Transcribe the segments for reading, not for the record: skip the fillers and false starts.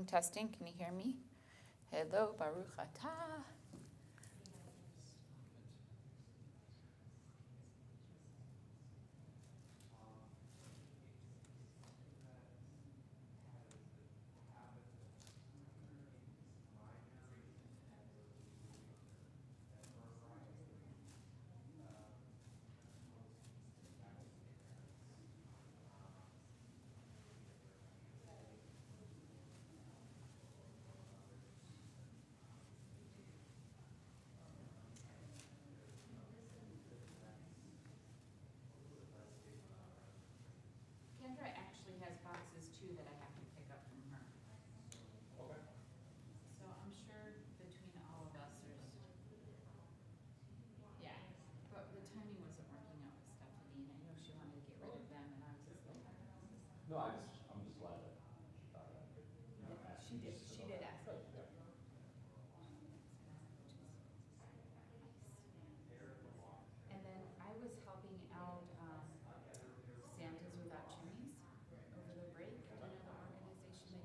Testing, can you hear me? Hello, Baruch Atah. Kendra actually has boxes too that I have to pick up from her. Okay. So I'm sure between all of us there's, yeah, but the timing wasn't working out with Stephanie, and I know she wanted to get rid of them, and I was just like, No, I'm just glad that she thought that. You know, ask she me did, just she about did that. ask. Good, yeah. And then I was helping out Santas Without Chimneys over the break. Do you know the organization?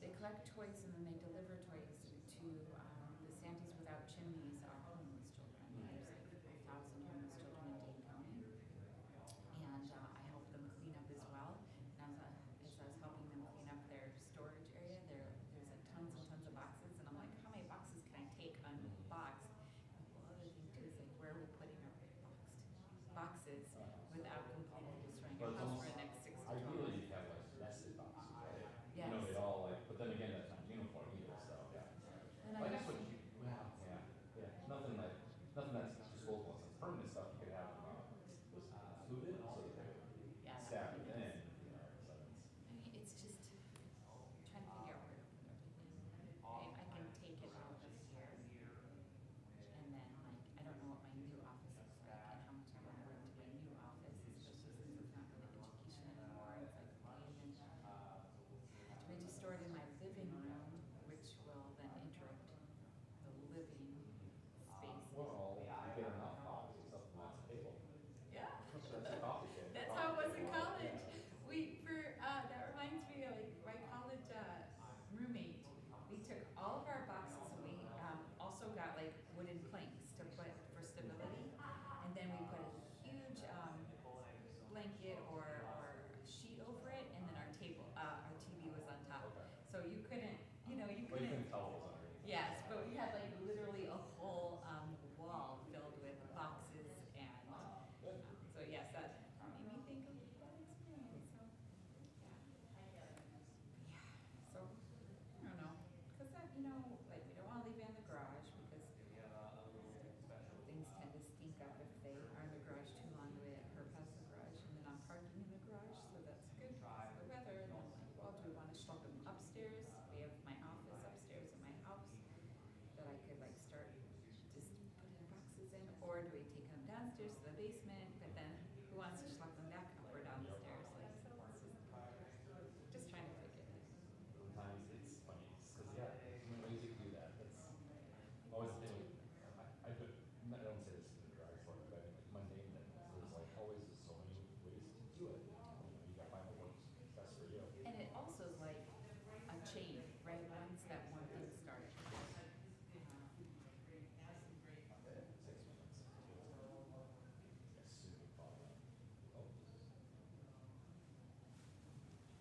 They collect toys and then they deliver toys to the Santas Without Chimneys are homeless children. There's like 1,000 homeless children in Dane County. And I help them clean up as well. And as I was helping them clean up their storage area, there's like tons and tons of boxes. And I'm like, how many boxes can I take on box? And the other thing too is like, where are we putting our boxes without completely destroying our house for the next 6 to 12 months? Ideally, you have like nested boxes, right? Yes. You know, they all like, but then again, that's not uniform either, so yeah. And I guess what you, well, yeah. Nothing that's disposable, it's permanent stuff you could have was included so that they would yeah, stack it in, you know, so it's. I mean, it's just trying to figure out where to put everything. I can take it out of here, and then like I don't know what my new office looks like and how much I want to run to my new office, especially since it's not in education anymore. It's like okay, and then do I just store it in my living room, which will then interrupt the living space? Well, you get enough boxes up on that table. Yeah. That's a coffee table. That's how it was in college. That reminds me of like my college roommate. We took all of our boxes and we also got like wooden planks to put for stability, and then we put a huge blanket or sheet over it, and then our TV was on top. Okay. So you couldn't, you Well, you couldn't. couldn't tell what was underneath. Yes, but we had like literally a whole wall filled with boxes and so yes, that made me think of that experience. So yeah, so I don't know, because that like we don't want to leave it in the garage because things tend to stink up if they are in the garage too long. The way it has the garage, and then I'm parking in the garage, so that's good because of the weather. And I'm like, well, do we want to shove them upstairs? We have my office upstairs in my house that I could like start just putting boxes in, or do we take them downstairs to the basement? But then who wants to schlep them back up or down the stairs? Like, so it's just trying to figure it out. Sometimes it's funny, because yeah, there's ways you can do that. That's always the thing. I don't say this in the garage part, but like mundane things. There's like always so many ways to do it. You gotta find what works best for you. And it also is like a chain, right? Once that one thing started. 6 minutes. Oh.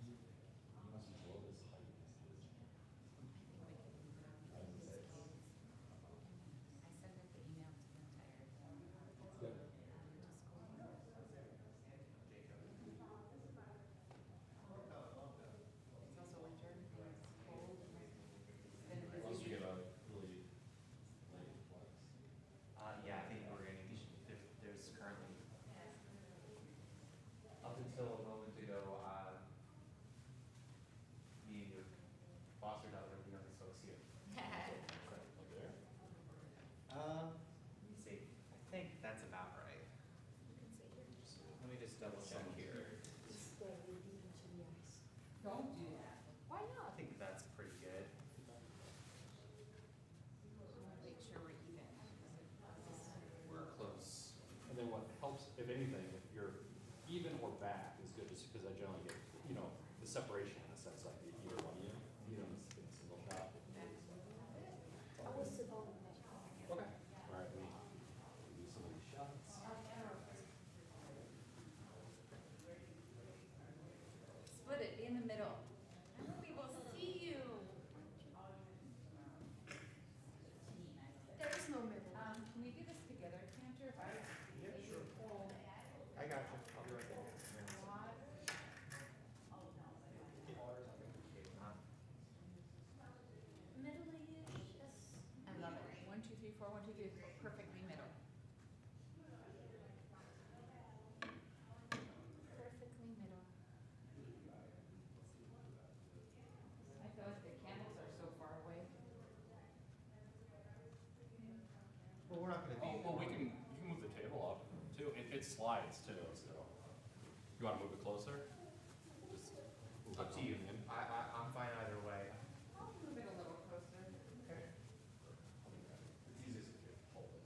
You must be below this height. I would say. I sent out the email to the entire Good. It's also winter, it's cold, it's been a Unless busy you week. get a really late flex. Yeah, I think we're getting, there's currently, up until a moment ago, me and your foster daughter were the youngest folks here. Up there? Let me see, I think that's about right. Let me just double check here. Don't do that. Why I not? think that's pretty good. Make sure we're even. We're close. And then what helps, if anything, if you're even or back is good, just because I generally get, the separation in a sense, like the ear on you. middle. I hope we will see you. There is no middle. Can we do this together, Cantor? If I Yeah, sure. hold I got you. I'll be right there. squat. Middle-ish. I love it. 1, 2, 3, 4, 1, 2, 3, 4. Perfectly middle. Perfectly middle. I feel like the candles are so far away. Well, we're not gonna be. Oh, well, you can move the table up too. It slides too, so. You wanna move it closer? Just move Up it to you. in. I'm fine either way. I'll move it a little closer. Okay. It's easiest if you hold it.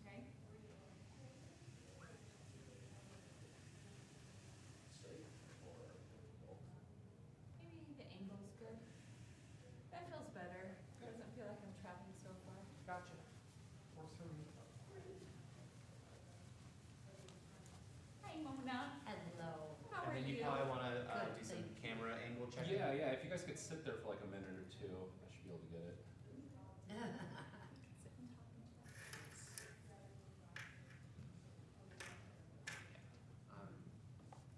Okay. Straight or Maybe the angle's good. That feels better. Doesn't feel like I'm traveling so far. Gotcha. Works for me. Hi, Mona. Hello. How And are then you you? probably wanna Good, do some thank you. camera angle checking. Yeah, if you guys could sit there for like a minute or two, I should be able to get it.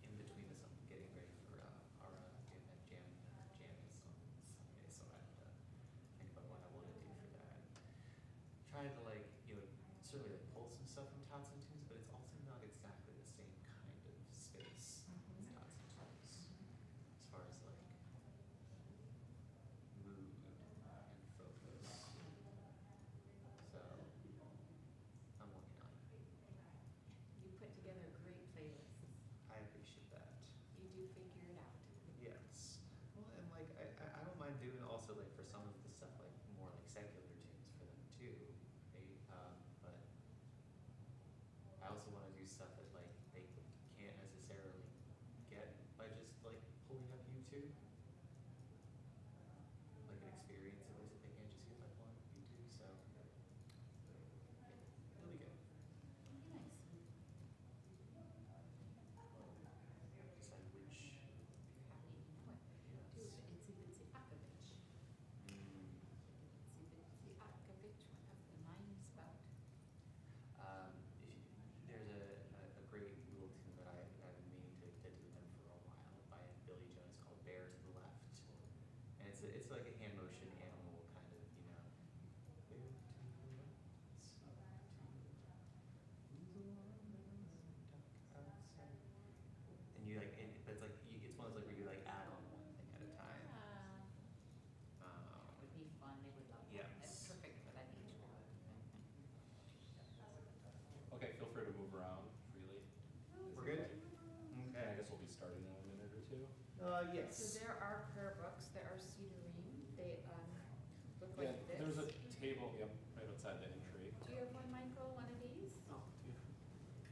In between this, I'm getting ready for our event jamming on Sunday, so I have to think about what I want to do for that. Trying to certainly like pull some stuff from Tots and Tunes, but it's also not exactly the same kind of space as Tots and Tunes, as far as like mood and focus. So I'm working on it. You put together a great playlist. I appreciate that. You do figure it out. Yes. Well, and like I don't mind doing also like for some of the stuff like more like secular tunes for them too. But I also want to do stuff that like they can't necessarily get by just like pulling up YouTube. Like an experience at least that they can't just get by pulling up YouTube. So really good. Nice. Decide which. Happy. You know what? Do Yes. Itsy Bitsy Akavich. Itsy Bitsy Akavich. What have the mind spout? There's a great little tune that I've been meaning to do with them for a while by Billy Jones called "Bear to the Left," and it's like a hand motion animal kind of bear to the left, who's duck outside, and you like but it's like it's one of those like where you like add on one thing at a time. That would be fun. They would love that. That's Yes. perfect for that age group. Okay, feel free to move around freely. We're good? And I guess we'll be starting in a minute or two. Yes. So there are prayer books. There are cedarine. They look Yeah, like this. there's a table, yep, right outside the entry. Do you have one, Michael? One of these? Oh, yeah.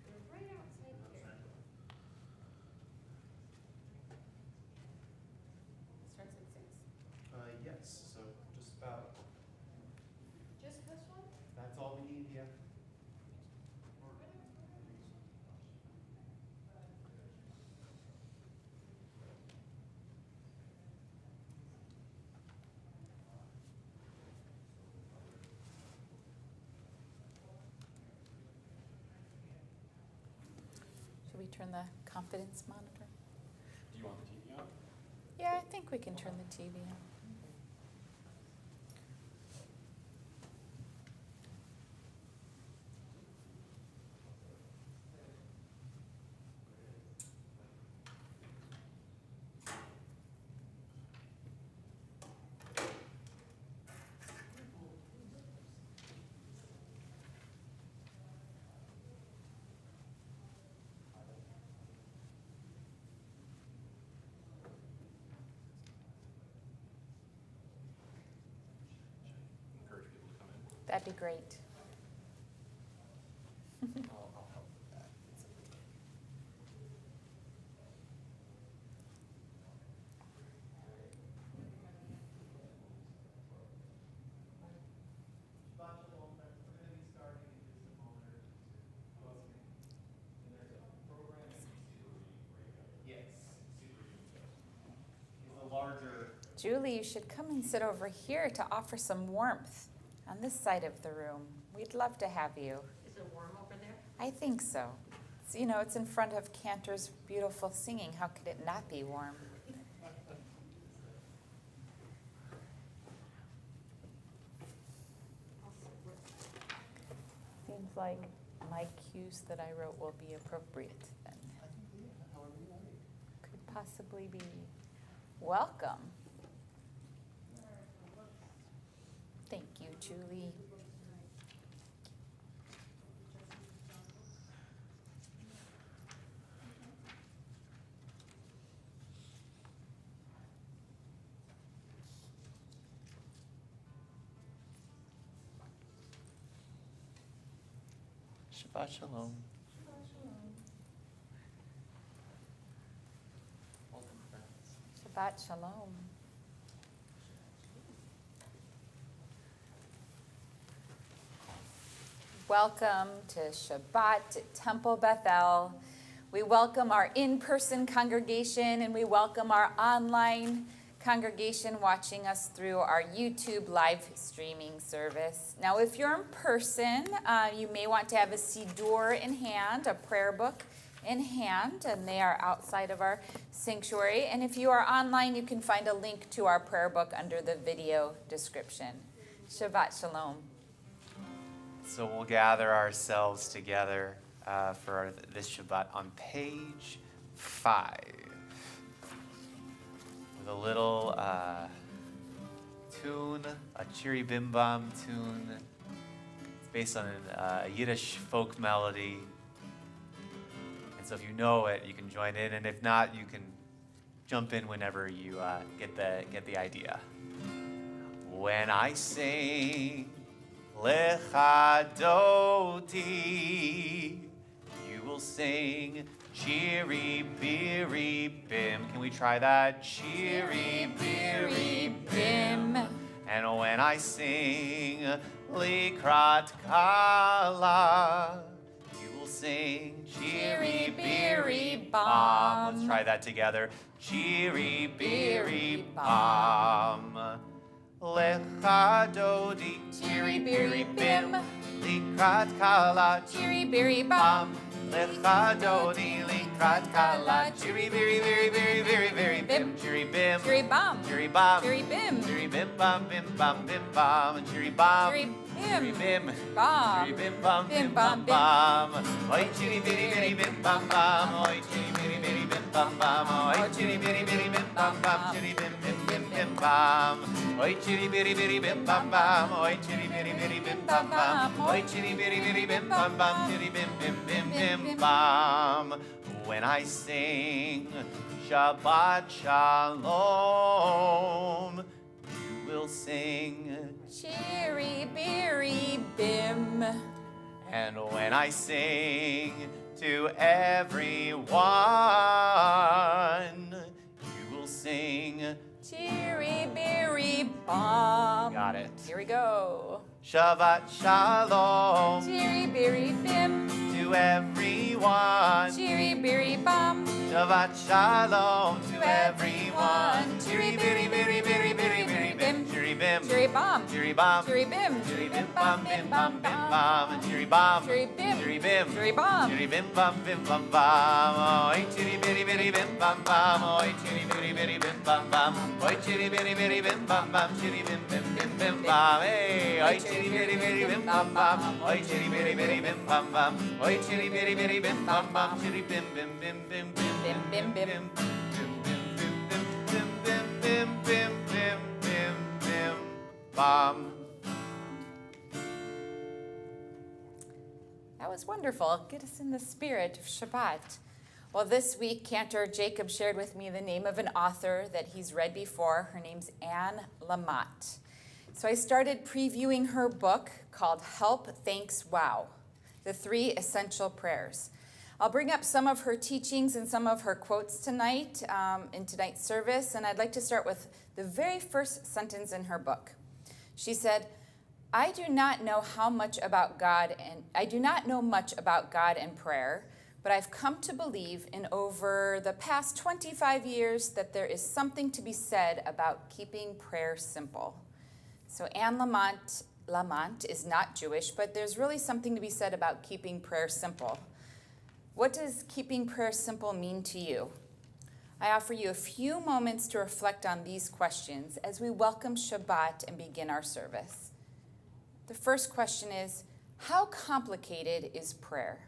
They're right outside here. Starts at 6. Yes, so just about, Just this one? that's all we need, yeah. Should we turn the confidence monitor? Do you want the TV on? Yeah, I think we can turn the TV on. Encourage people to come in. That'd be great. I'll help with that. Yes. Julie, you should come and sit over here to offer some warmth on this side of the room. We'd love to have you. Is it warm over there? I think so. It's in front of Cantor's beautiful singing. How could it not be warm? Seems like my cues that I wrote will be appropriate then. Could possibly be welcome. Thank you, Julie. Shabbat shalom. Shabbat shalom. Welcome to Shabbat at Temple Bethel. We welcome our in-person congregation and we welcome our online congregation watching us through our YouTube live streaming service. Now, if you're in person, you may want to have a siddur in hand, a prayer book in hand, and they are outside of our sanctuary. And if you are online, you can find a link to our prayer book under the video description. Shabbat shalom. So we'll gather ourselves together for this Shabbat on page 5 with a little tune, a cheery bim bam tune. It's based on a Yiddish folk melody. And so if you know it, you can join in, and if not, you can jump in whenever you get the idea. When I sing Lecha Dodi, you will sing cheery biri bim. Can we try that? Cheery biri bim. And when I sing Likrat Kala, you will sing cheery biri bam. Let's try that together. Cheery biri bam. Lecha Dodi, cheery biri bim. Likrat Kala, Cheery biri bam. Lecha Dodi, Likrat Kala, cheery biri biri biri biri biri bim. Cheery bim. Cheery bam. Cheery bam. Cheery bim. Cheery bim bam bim bam bim bam. Cheery bam. Cheery Cheery bim. bim. Bam. Cheery bim bam Bim bim bam bam bim. bam. Oi cheery biri biri bim bam bam. Oi cheery biri biri bim bam bam. Oi cheery biri biri bim bam bam. Cheery bim bim bim bim bam. Oi cheery biri biri bim bam bam. Oi cheery biri biri bim bam bam. Oi cheery biri biri bim bam bam. Cheery bim bim bim bim bam. When I sing Shabbat Shalom, you will sing. Cheery biri bim. And when I sing to everyone, you will sing. Cheery biri bam. Got it. Here we go. Shabbat Shalom Cheery biri bim. to everyone. Cheery biri bam. Shabbat Shalom To to everyone. everyone. Cheery biri biri biri biri biri bim. Cheery bim. Cheery bam. Cheery bam. Cheery bim. Cheery bim bam bim bam bim bam. Cheery bam. Cheery bim. Cheery bim. Cheery bam. Cheery bim bam bim bam bam. Oi cheery biri biri bim bam bam. Oi cheery biri biri bim bam bam. Oi cheery biri biri bim bam bam. Cheery bim bim bim bim bam. Hey. Oi cheery biri biri bim bam bam. Oi cheery biri biri bim bam bam. Oi cheery biri biri bim bam bam. Cheery bim bim bim bim bim Bim bim bim. bim bim bim bim bim bam. That was wonderful. Get us in the spirit of Shabbat. Well, this week, Cantor Jacob shared with me the name of an author that he's read before. Her name's Anne Lamott. So I started previewing her book called Help, Thanks, Wow, the 3 Essential Prayers. I'll bring up some of her teachings and some of her quotes tonight in tonight's service, and I'd like to start with the very first sentence in her book. She said, I do not know much about God and prayer, but I've come to believe in over the past 25 years that there is something to be said about keeping prayer simple. So Anne Lamont is not Jewish, but there's really something to be said about keeping prayer simple. What does keeping prayer simple mean to you? I offer you a few moments to reflect on these questions as we welcome Shabbat and begin our service. The first question is, how complicated is prayer?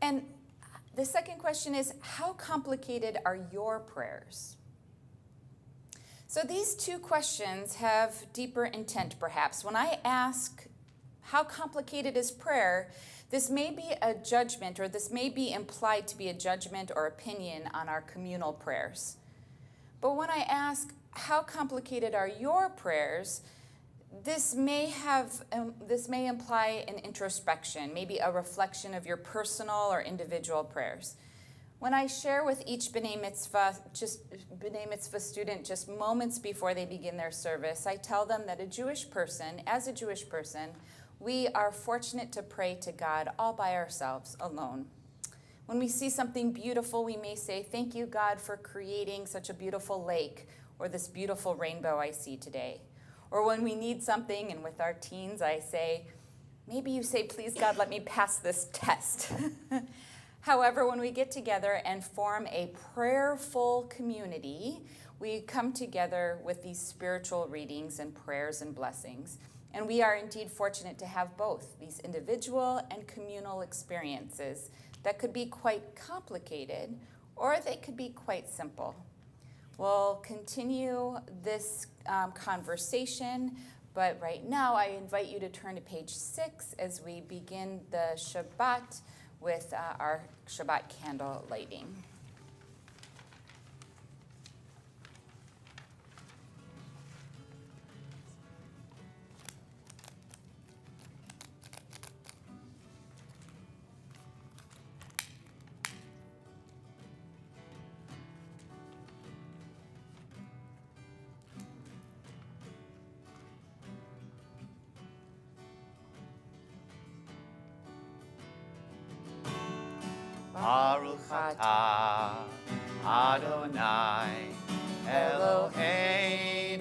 And the second question is, how complicated are your prayers? So these two questions have deeper intent, perhaps. When I ask, how complicated is prayer, this may be a judgment, or this may be implied to be a judgment or opinion on our communal prayers. But when I ask, how complicated are your prayers, this may imply an introspection, maybe a reflection of your personal or individual prayers. When I share with each B'nai Mitzvah student just moments before they begin their service, I tell them that as a Jewish person, we are fortunate to pray to God all by ourselves, alone. When we see something beautiful, we may say, thank you, God, for creating such a beautiful lake or this beautiful rainbow I see today. Or when we need something, and with our teens, I say, maybe you say, please, God, let me pass this test. However, when we get together and form a prayerful community, we come together with these spiritual readings and prayers and blessings. And we are indeed fortunate to have both these individual and communal experiences that could be quite complicated, or they could be quite simple. We'll continue this conversation, but right now I invite you to turn to page 6 as we begin the Shabbat with our Shabbat candle lighting. Baruch atah Adonai Eloheinu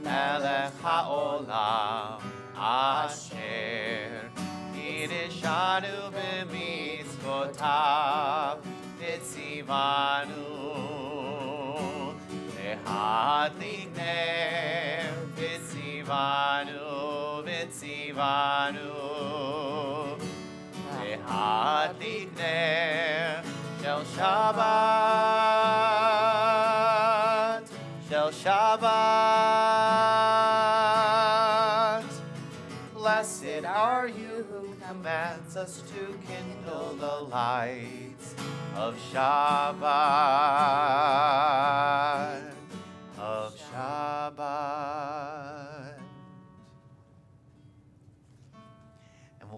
melech haolam asher kiddushanu b'mitzvotav v'tzivanu lehadlik ner v'tzivanu Hadlik ner shel Shabbat. Blessed are you who commands us to kindle the lights of Shabbat.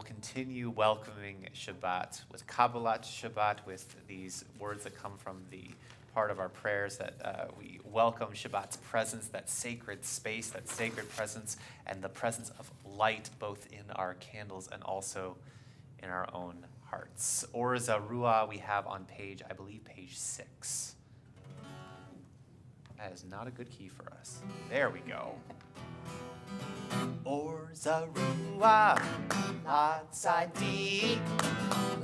Continue welcoming Shabbat with Kabbalat Shabbat, with these words that come from the part of our prayers that we welcome Shabbat's presence, that sacred space, that sacred presence, and the presence of light both in our candles and also in our own hearts. Or Zarua we have on page 6. That is not a good key for us. There we go. Or Zarua la tzadik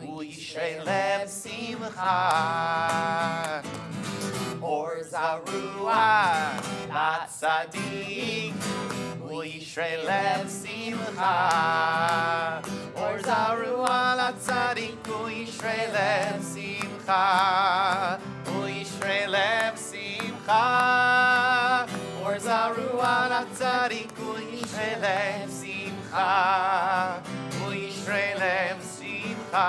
u'yishrei lev simcha. Or Zarua la tzadik u'yishrei lev simcha. Or Zarua la tzadik u'yishrei lev simcha. U'yishrei lev simcha. Or Zarua la tzadik u'yishrei lev simcha. U'yishrei lev simcha.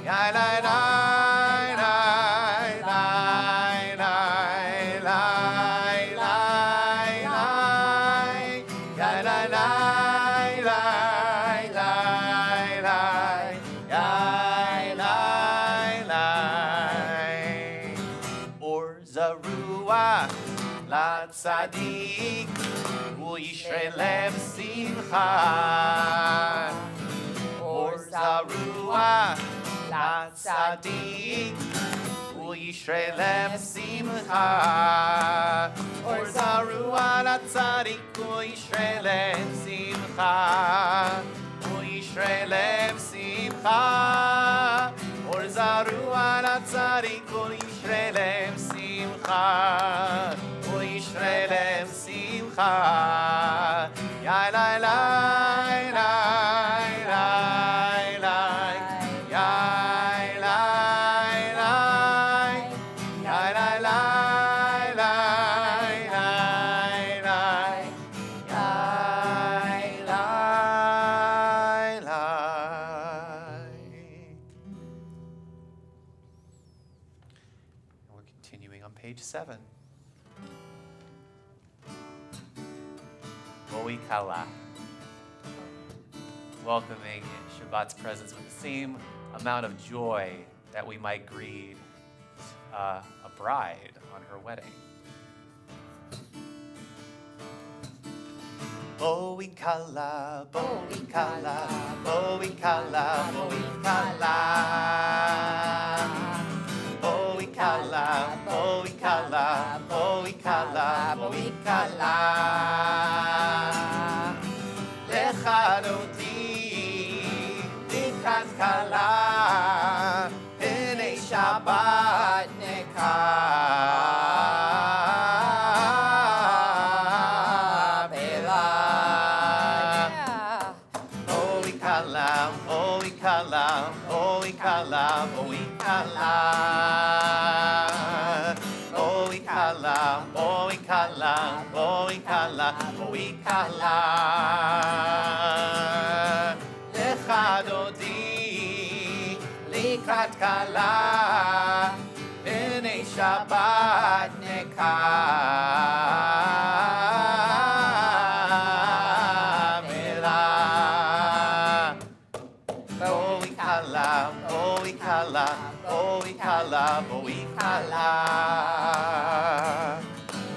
Yai lai lai lai lai lai lai lai. Yai lai lai lai lai lai. Yai lai lai. Or Zarua la tzadik u'yishrei lev simcha. tzadik, Yishrelem simcha. Or zaru ala tzadik, Yishrelem simcha. Yishrelem simcha. Or zaru ala tzadik, Yishrelem simcha. Yishrelem simcha. Ya la la la la la. Ya la la. Ya la la la la la. Ya la la. We're continuing on page 7. Kala. Welcoming Shabbat's presence with the same amount of joy that we might greet a bride on her wedding. Kala, Kala, Kala, Kala, Kala. Kala, Kala, Kala, Kala. Lechadoti, Likhat Kala, Pnei Shabbat Nekabela. Holy Kala, Holy Kala, Holy Kala, Holy Kala. Holy Kala, Holy Kala, Holy Kala, Holy Kala. Lechadodi, Likhat Kala, Pnei Shabbat Nekabela. Holy Kala, Holy Kala, Holy Kala, Holy Kala.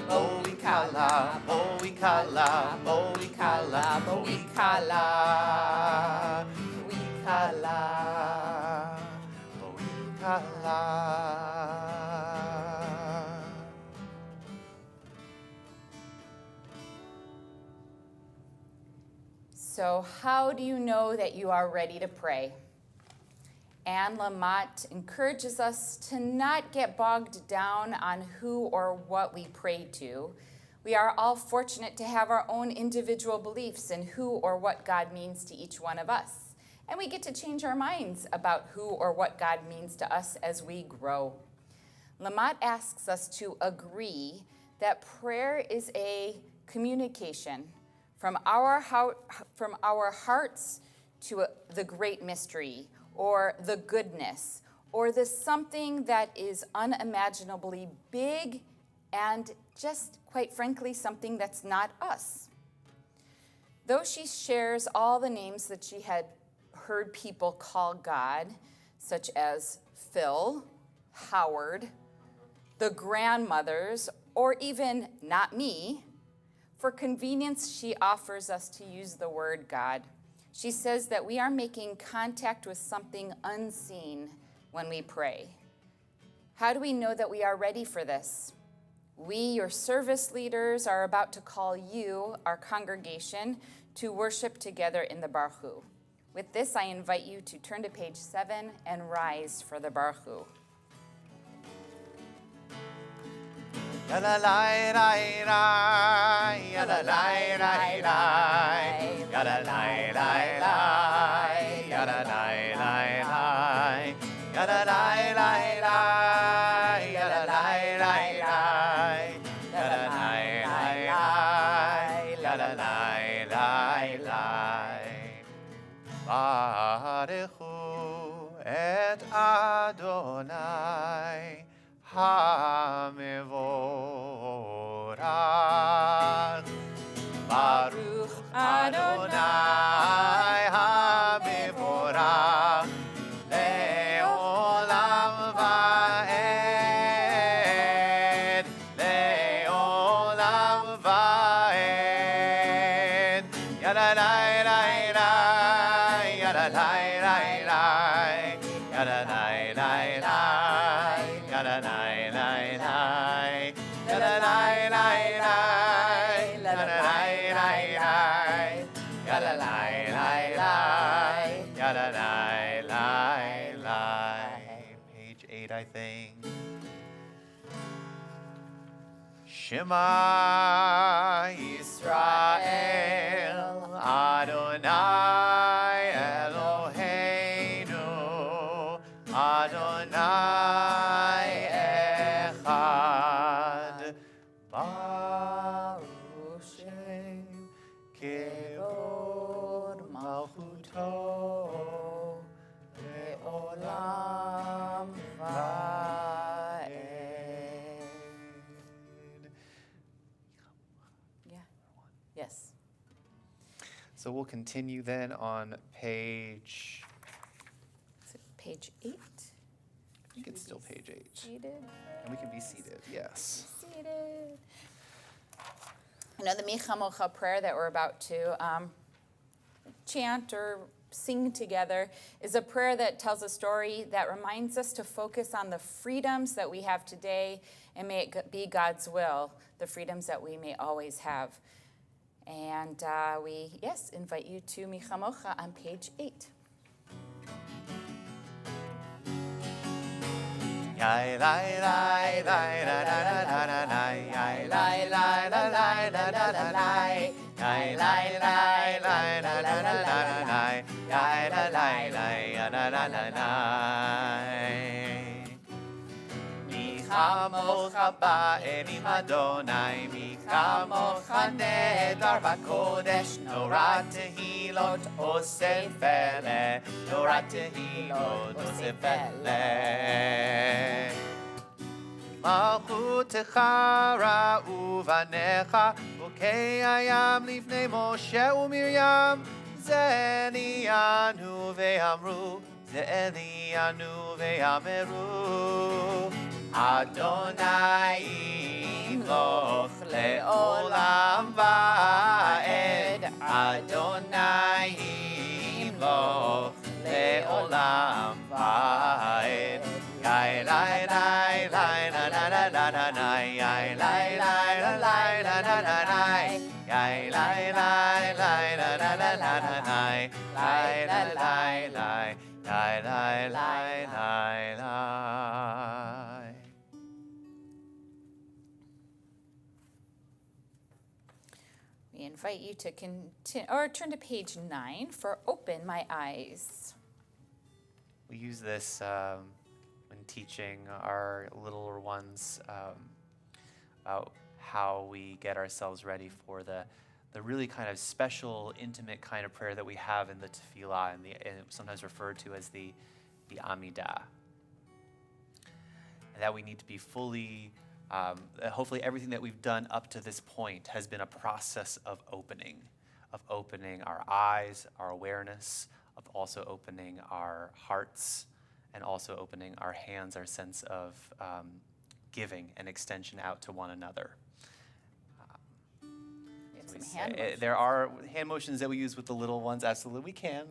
Holy Kala, Holy Kala, Holy Kala, Holy Kala. Holy Kala, Holy Kala. So how do you know that you are ready to pray? Anne Lamott encourages us to not get bogged down on who or what we pray to. We are all fortunate to have our own individual beliefs in who or what God means to each one of us. And we get to change our minds about who or what God means to us as we grow. Lamott asks us to agree that prayer is a communication from our hearts to the great mystery, or the goodness, or the something that is unimaginably big and just, quite frankly, something that's not us. Though she shares all the names that she had heard people call God, such as Phil, Howard, the grandmothers, or even not me, for convenience, she offers us to use the word God. She says that we are making contact with something unseen when we pray. How do we know that we are ready for this? We, your service leaders, are about to call you, our congregation, to worship together in the Baruch. With this, I invite you to turn to page 7 and rise for the Baruch. Ya la la la la, ya la la la la, ya la la la la, ya la la la la, ya la la la la, ya la la la la, ya la la la la, ya la la la la. Baruchu et Adonai HaMevorach. Baruch Adonai HaMevorach Le'olam va'ed, Le'olam va'ed. Yadalai lai lai, yadalai lai lai, yadalai lai lai. sing. Shema Yisrael, Adonai Eloheinu, Adonai Echad, Baruch Shem Kevod Malchuto Le'olam Va'ed. Yeah. Yes. So we'll continue then on page, Is it page 8? I think it's still page 8. Seated. And we can be seated, yes. Seated. You know, the Mi Chamocha prayer that we're about to chant or sing together is a prayer that tells a story that reminds us to focus on the freedoms that we have today, and may it be God's will, the freedoms that we may always have. And we, invite you to Mi Chamocha on page 8. Yai lai lai lai la la la la la la, yai lai lai la la la la la la, yai lai lai lai la la la la la la, yai la lai lai la la la la. Mi chamocha ba'elim Adonai, mi chamocha nedar b'kodesh, norat tehilot oseh vele, norat tehilot oseh vele. Malchutecha ra'u vanecha, bukei hayam lifnei Moshe u'Miriam, ze'eliyanu ve'amru, ze'eliyanu ve'ameru. Adonai imloch le'olam va'ed, Adonai imloch le'olam va'ed. Yai lai lai lai la la la la la la, yai lai lai la lai la la la la, yai lai lai lai la la la la la la, lai la lai lai, lai lai lai lai lai. We invite you to continue, or turn to page 9 for Open My Eyes. We use this when teaching our littler ones about how we get ourselves ready for the really kind of special, intimate kind of prayer that we have in the tefillah, and sometimes referred to as the Amidah. And that we need to be fully, hopefully everything that we've done up to this point has been a process of opening our eyes, our awareness, of also opening our hearts, and also opening our hands, our sense of giving and extension out to one another. There are hand motions that we use with the little ones. Absolutely, we could.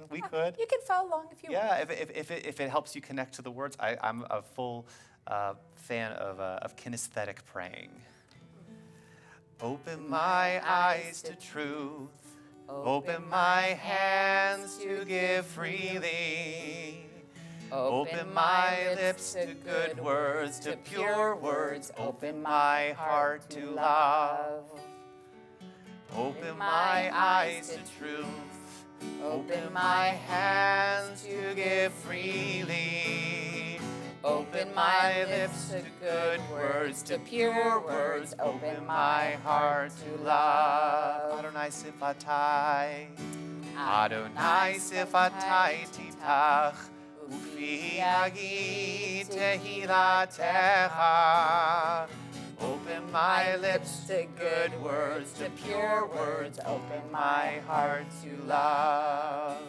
You can follow along if you want. Yeah, if it helps you connect to the words. I'm a full fan of kinesthetic praying. Open my eyes to truth. Open my hands to give freely. Open my lips to good words, to pure words. Open my heart to love. Open my eyes to truth. Open my hands to give freely. Open my lips to good words, to pure words. Open my heart to love. Adonai sifatai. Adonai sifatai titach. Ufi agi tehilatecha. Open my lips to good words, to pure words. Open my heart to love.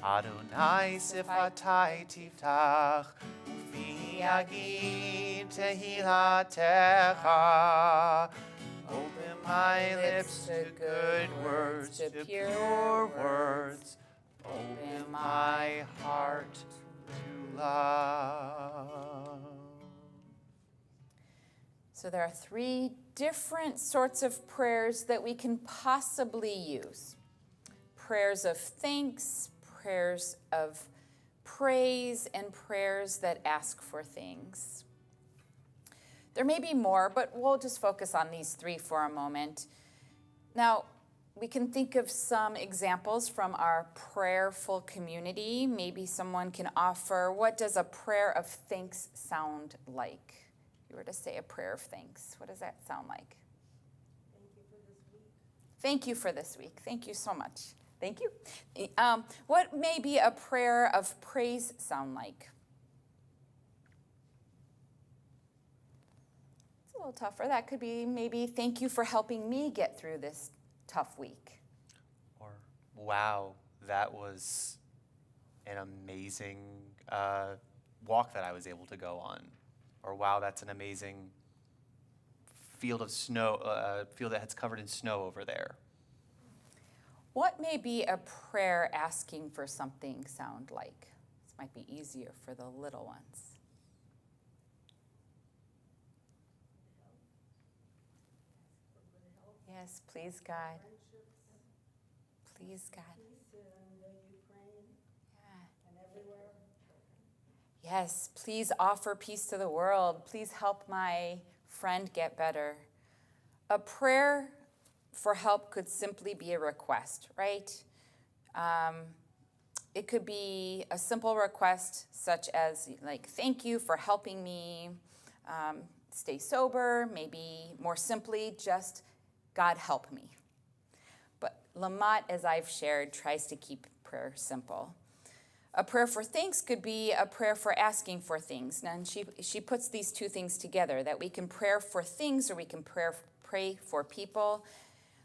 Adonai sifatai tiftach, ufi agi tehilatecha. Open my lips to good words, to pure words. Open my heart to love. So there are 3 different sorts of prayers that we can possibly use. Prayers of thanks, prayers of praise, and prayers that ask for things. There may be more, but we'll just focus on these 3 for a moment. Now, we can think of some examples from our prayerful community. Maybe someone can offer, what does a prayer of thanks sound like? If you were to say a prayer of thanks, what does that sound like? Thank you for this week. Thank you for this week. Thank you so much. Thank you. What may be a prayer of praise sound like? It's a little tougher. That could be maybe, thank you for helping me get through this tough week. Or, wow, that was an amazing walk that I was able to go on. Or, wow, that's an amazing field of snow, field that's covered in snow over there. What may be a prayer asking for something sound like? This might be easier for the little ones. Yes, please, God. Please, God. Peace in the Ukraine Yeah. and everywhere. Yes, please offer peace to the world. Please help my friend get better. A prayer for help could simply be a request, right? It could be a simple request such as, like, thank you for helping me stay sober. Maybe more simply, just God help me. But Lamont, as I've shared, tries to keep prayer simple. A prayer for thanks could be a prayer for asking for things. And she puts these 2 things together, that we can pray for things or we can pray for people.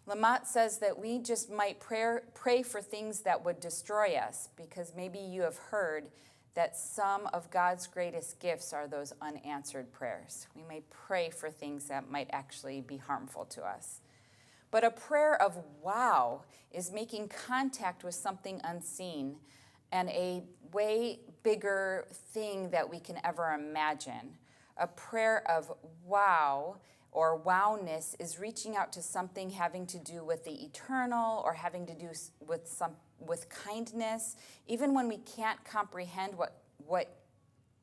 Lamont says that we just might pray for things that would destroy us, because maybe you have heard that some of God's greatest gifts are those unanswered prayers. We may pray for things that might actually be harmful to us. But a prayer of wow is making contact with something unseen and a way bigger thing that we can ever imagine. A prayer of wow or wowness is reaching out to something having to do with the eternal or having to do with kindness. Even when we can't comprehend what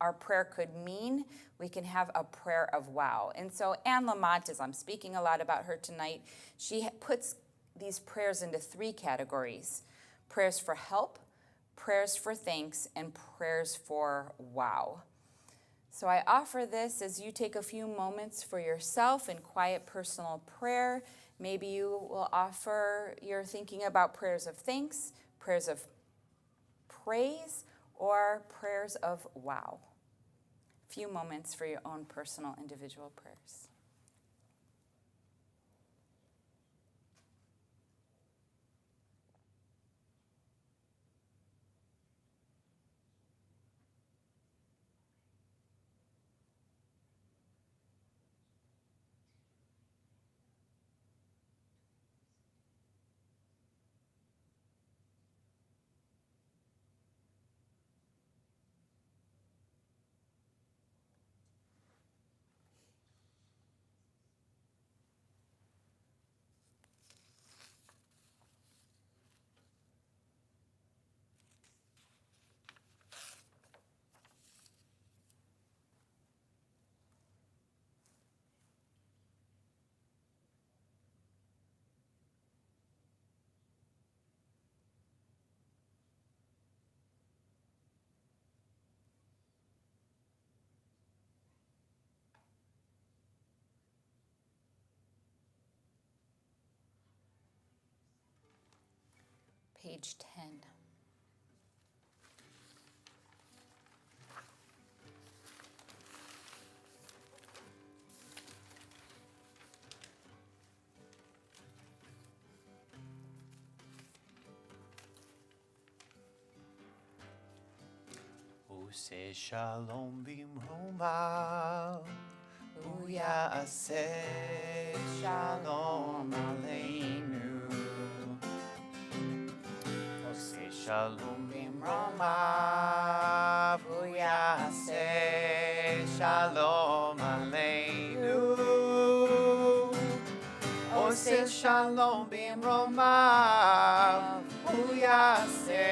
our prayer could mean, we can have a prayer of wow. And so Anne Lamont, as I'm speaking a lot about her tonight, she puts these prayers into 3 categories: prayers for help, prayers for thanks, and prayers for wow. So I offer this as you take a few moments for yourself in quiet personal prayer. Maybe you will offer your thinking about prayers of thanks, prayers of praise, or prayers of wow. A few moments for your own personal individual prayers. Page 10. Use shalom bimroma, uyase shalom aleinu. Use shalom bimroma, uyase shalom aleinu. Ose shalom bimroma, uyase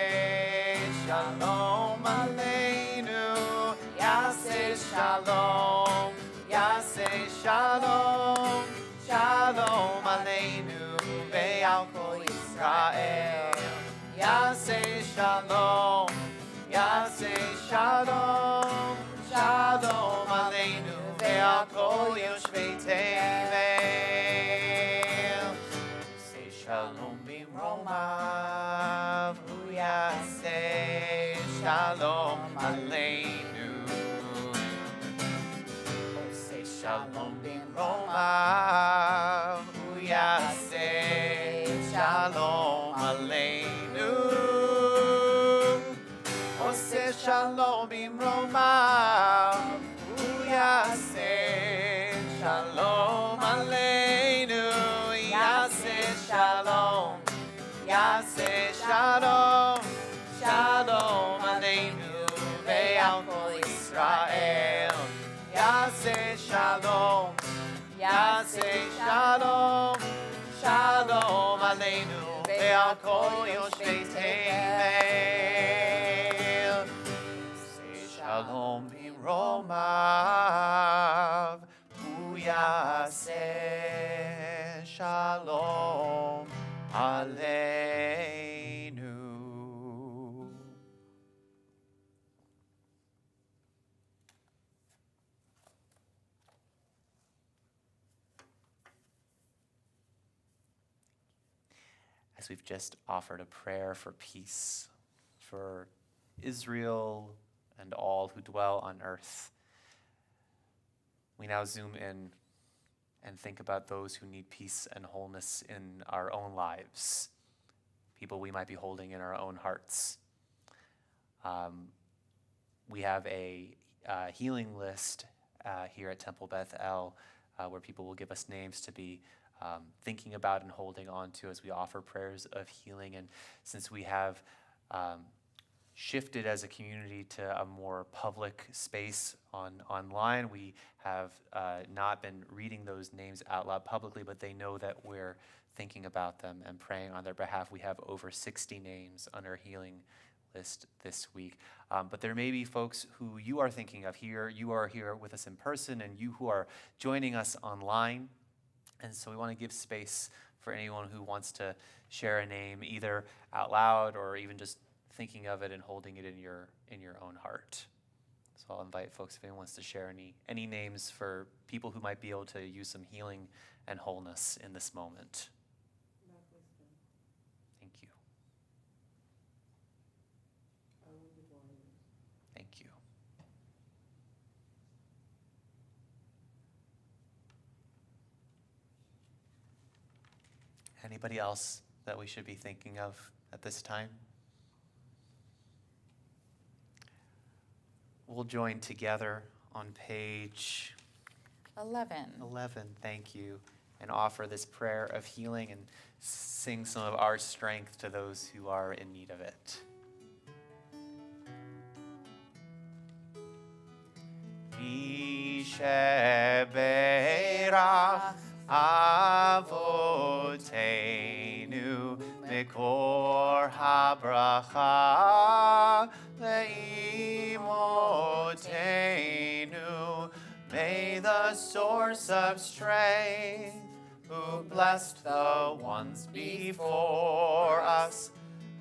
shalom aleinu. Yase shalom, yase shalom, shalom aleinu ve'al kol Yisrael. Yaseh shalom, yaseh shalom, shalom aleinu ve'al kol yoshvei Tevet. Say shalom b'romav, hu yaseh shalom aleinu. Say shalom b'romav, hu yaseh shalom aleinu. Say shalom b'romav, hu yaseh shalom aleinu. Yaseh shalom, yaseh shalom, shalom aleinu ve'al kol Yisrael. Yaseh shalom, yaseh shalom, shalom aleinu ve'al kol yoshvei Tevet. Say shalom b'romav, hu yaseh shalom aleinu. As we've just offered a prayer for peace for Israel and all who dwell on earth, we now zoom in and think about those who need peace and wholeness in our own lives, people we might be holding in our own hearts. We have a healing list here at Temple Beth El where people will give us names to be thinking about and holding on to as we offer prayers of healing. And since we have shifted as a community to a more public space online, we have not been reading those names out loud publicly, but they know that we're thinking about them and praying on their behalf. We have over 60 names on our healing list this week. But there may be folks who you are thinking of here. You are here with us in person, and you who are joining us online. And so we want to give space for anyone who wants to share a name, either out loud or even just thinking of it and holding it in your own heart. So I'll invite folks, if anyone wants to share any names for people who might be able to use some healing and wholeness in this moment. Thank you. Thank you. Anybody else that we should be thinking of at this time? We'll join together on page 11, thank you, and offer this prayer of healing and sing some of our strength to those who are in need of it. Misheberach Avotenu Mikor habracha leimotenu. May the source of strength, who blessed the ones before us,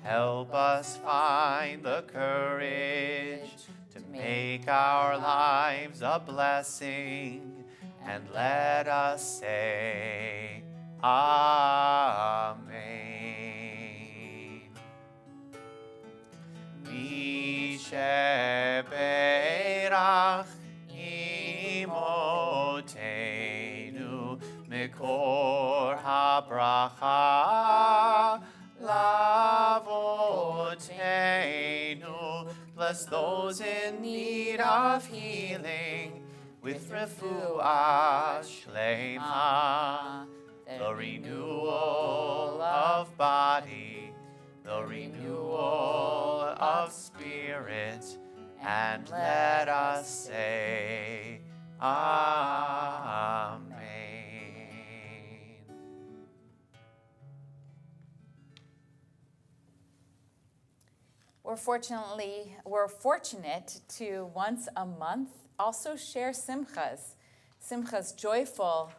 help us find the courage to make our lives a blessing. And let us say, Amen. Misheberach imotenu mikor habracha lavotenu. Bless those in need of healing with refuah shlema, the renewal of body, the renewal of spirit, and let us say, Amen. We're fortunate to once a month also share simchas. Simcha's joyful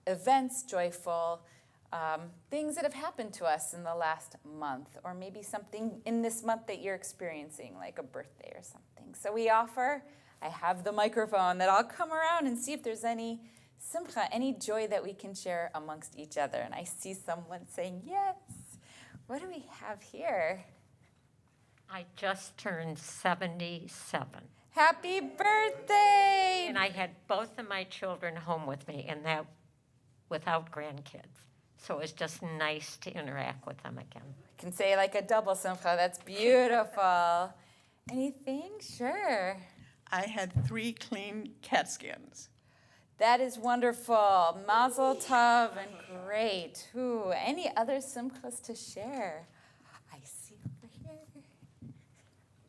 events, joyful things that have happened to us in the last month, or maybe something in this month that you're experiencing, like a birthday or something. So I have the microphone that I'll come around and see if there's any simcha, any joy that we can share amongst each other. And I see someone saying, yes. What do we have here? I just turned 77. Happy birthday! And I had both of my children home with me, and that without grandkids. So it was just nice to interact with them again. I can say like a double simcha. That's beautiful. Anything? Sure. I had 3 clean CAT scans. That is wonderful. Mazel tov and great. Ooh, any other simchas to share? I see over here.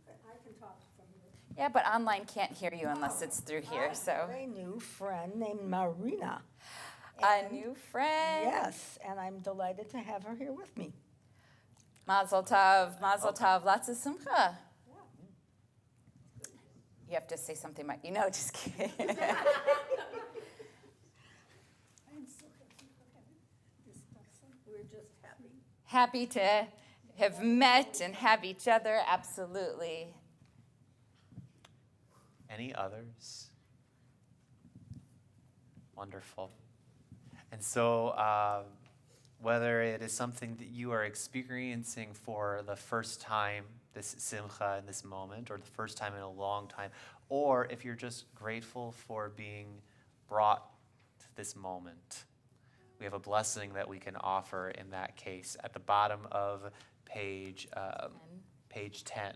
I can talk from here. Yeah, but online can't hear you unless it's through here, I so. have a new friend named Marina. A And- new friend. Yes, and I'm delighted to have her here with me. Mazel tov, lots of simcha. You have to say something, Mike. Just kidding. I'm so happy for having this person. We're just happy. Happy to have met and have each other, absolutely. Any others? Wonderful. And so, whether it is something that you are experiencing for the first time, this simcha in this moment, or the first time in a long time, or if you're just grateful for being brought to this moment, we have a blessing that we can offer in that case at the bottom of page 10.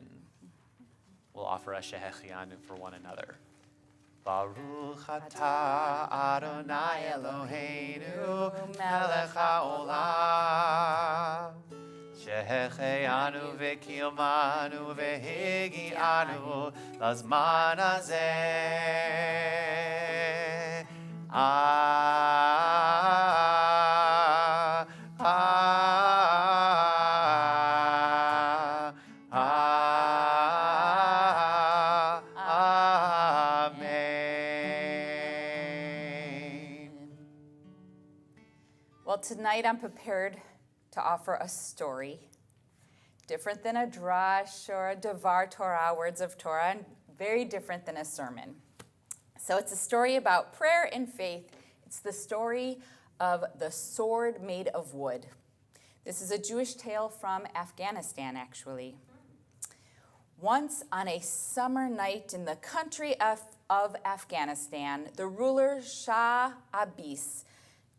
We'll offer a shehechianu for one another. Baruch atah Adonai Eloheinu melech haolam shehechianu v'kiyomanu v'higianu lazman hazeh. Well, tonight I'm prepared to offer a story, different than a drash or a devar Torah, words of Torah, and very different than a sermon. So it's a story about prayer and faith. It's the story of the sword made of wood. This is a Jewish tale from Afghanistan, actually. Once on a summer night in the country of Afghanistan, the ruler Shah Abbas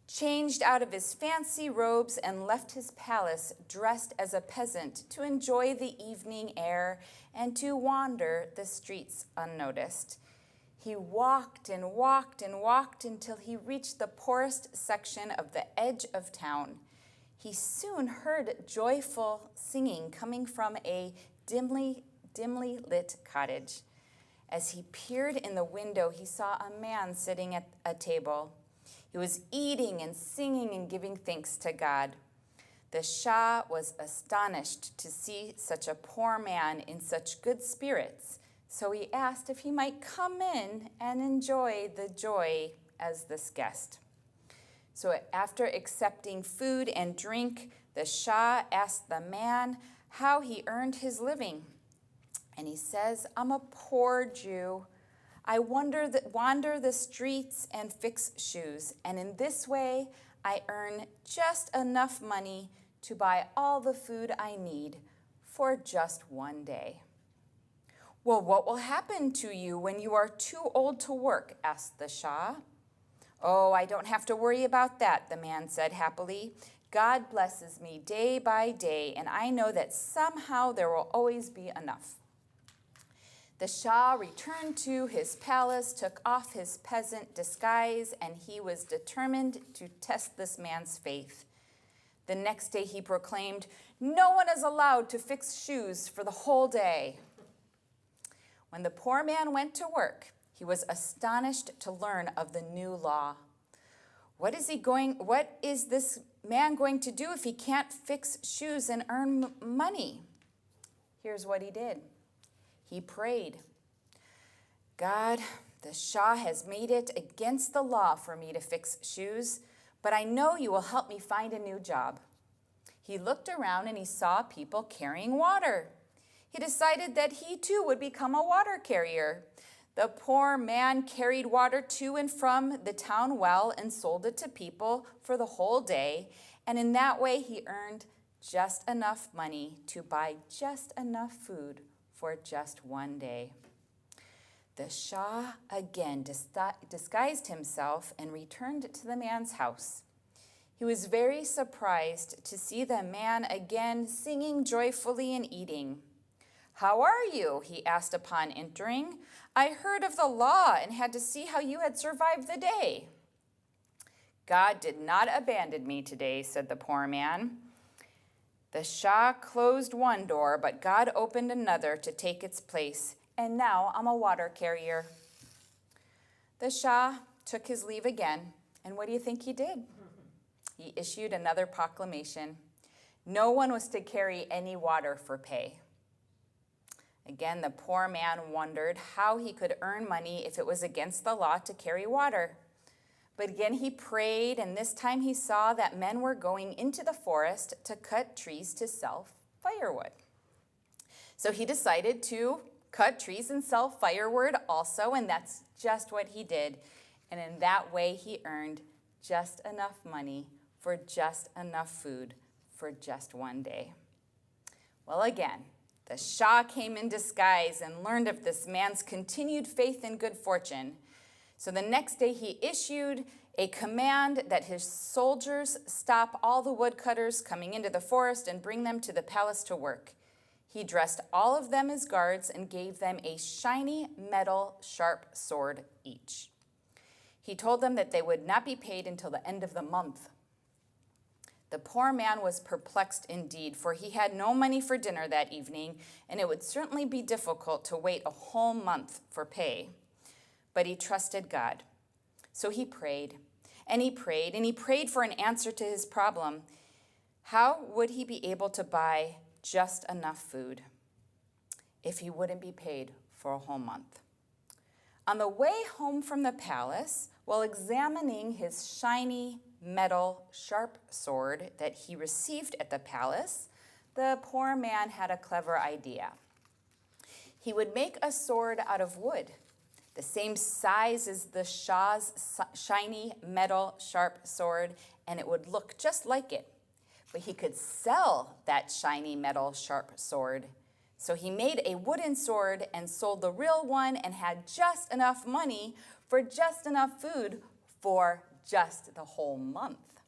changed out of his fancy robes and left his palace dressed as a peasant to enjoy the evening air and to wander the streets unnoticed. He walked and walked and walked until he reached the poorest section of the edge of town. He soon heard joyful singing coming from a dimly lit cottage. As he peered in the window, he saw a man sitting at a table. He was eating and singing and giving thanks to God. The Shah was astonished to see such a poor man in such good spirits, so he asked if he might come in and enjoy the joy as this guest. So after accepting food and drink, the Shah asked the man how he earned his living. And he says, "I'm a poor Jew. I wander the streets and fix shoes, and in this way I earn just enough money to buy all the food I need for just one day." "Well, what will happen to you when you are too old to work?" asked the Shah. "Oh, I don't have to worry about that," the man said happily. "God blesses me day by day, and I know that somehow there will always be enough." The Shah returned to his palace, took off his peasant disguise, and he was determined to test this man's faith. The next day he proclaimed, "No one is allowed to fix shoes for the whole day." When the poor man went to work, he was astonished to learn of the new law. What is this man going to do if he can't fix shoes and earn money? Here's what he did. He prayed, "God, The Shah has made it against the law for me to fix shoes, but I know you will help me find a new job." He looked around and he saw people carrying water. He decided that he too would become a water carrier. The poor man carried water to and from the town well and sold it to people for the whole day, and in that way he earned just enough money to buy just enough food for just one day. The Shah again disguised himself and returned to the man's house. He was very surprised to see the man again singing joyfully and eating. "How are you?" he asked upon entering. "I heard of the law and had to see how you had survived the day." "God did not abandon me today," said the poor man. "The Shah closed one door, but God opened another to take its place, and now I'm a water carrier." The Shah took his leave again, and what do you think he did? He issued another proclamation. No one was to carry any water for pay. Again, the poor man wondered how he could earn money if it was against the law to carry water. But again, he prayed, and this time he saw that men were going into the forest to cut trees to sell firewood. So he decided to cut trees and sell firewood also, and that's just what he did. And in that way, he earned just enough money for just enough food for just one day. Well, again, the Shah came in disguise and learned of this man's continued faith and good fortune. So the next day he issued a command that his soldiers stop all the woodcutters coming into the forest and bring them to the palace to work. He dressed all of them as guards and gave them a shiny metal sharp sword each. He told them that they would not be paid until the end of the month. The poor man was perplexed indeed, for he had no money for dinner that evening, and it would certainly be difficult to wait a whole month for pay. But he trusted God. So he prayed, and he prayed, and he prayed for an answer to his problem. How would he be able to buy just enough food if he wouldn't be paid for a whole month? On the way home from the palace, while examining his shiny metal sharp sword that he received at the palace, the poor man had a clever idea. He would make a sword out of wood, the same size as the Shah's shiny metal sharp sword, and it would look just like it. But he could sell that shiny metal sharp sword. So he made a wooden sword and sold the real one and had just enough money for just enough food for just the whole month.